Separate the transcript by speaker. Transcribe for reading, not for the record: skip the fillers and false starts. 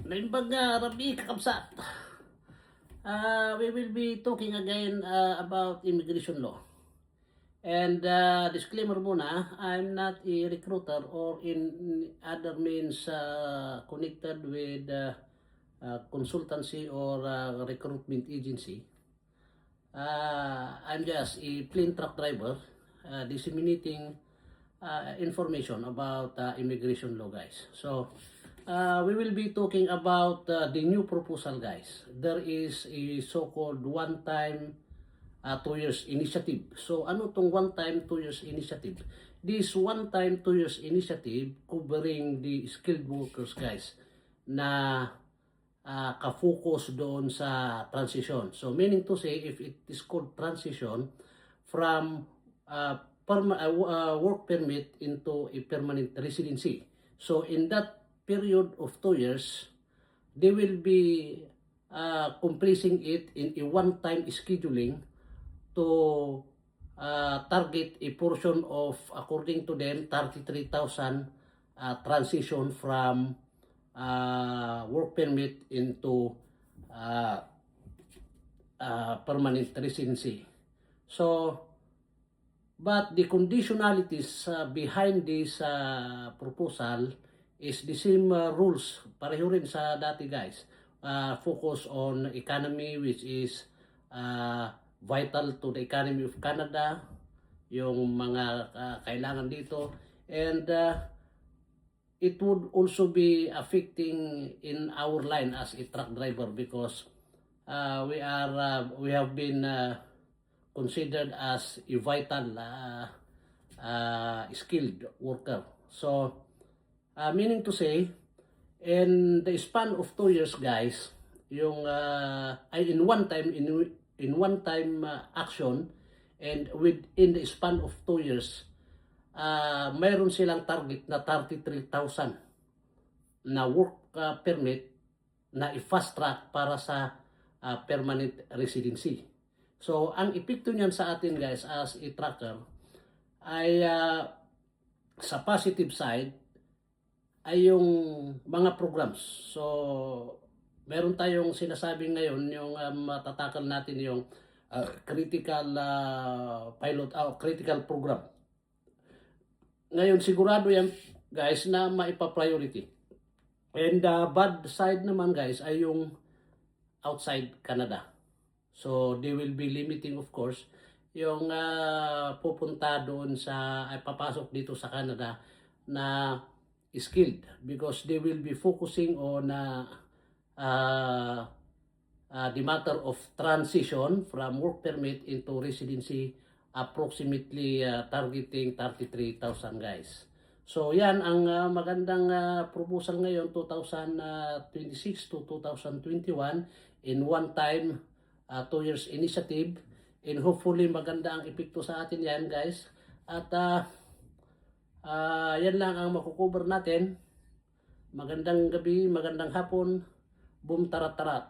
Speaker 1: Naimbag nga Rabi kakabsat. We will be talking again about immigration law. And disclaimer muna, I'm not a recruiter or in other means connected with consultancy or recruitment agency. I'm just a plain truck driver disseminating information about immigration law, guys. So we will be talking about the new proposal, guys. There is a so-called one-time 2 years initiative. So ano tong one-time 2 years initiative? This one-time 2 years initiative covering the skilled workers, guys, na ka-focus doon sa transition. So meaning to say, if it is called transition from work permit into a permanent residency. So in that period of 2 years, they will be completing it in a one-time scheduling to target a portion of, according to them, 33,000 transition from work permit into permanent residency. So, but the conditionalities behind this proposal is the same rules. Pareho rin sa dati, guys. Focus on economy, which is vital to the economy of Canada, yung mga kailangan dito. And it would also be affecting in our line as a truck driver because we have been considered as a vital skilled worker. So meaning to say, in the span of 2 years, guys, yung in one time action, and within the span of 2 years, mayroon silang target na 33,000 na work permit na i-fast track para sa permanent residency. So ang epekto niyan sa atin, guys, as a trucker ay sa positive side ay yung mga programs. So meron tayong sinasabi ngayon, yung matatakal natin yung critical pilot critical program. Ngayon sigurado yan, guys, na maipa-priority. And bad side naman, guys, ay yung outside Canada. So they will be limiting, of course, yung pupunta doon sa ay papasok dito sa Canada na skilled, because they will be focusing on the matter of transition from work permit into residency, approximately targeting 33,000, guys. So yan ang magandang proposal ngayon, 2026 to 2021, in one time 2 years initiative, and hopefully maganda ang epekto sa atin yan, guys. At yan lang ang makukover natin. Magandang gabi, magandang hapon. Boom tarat-tarat.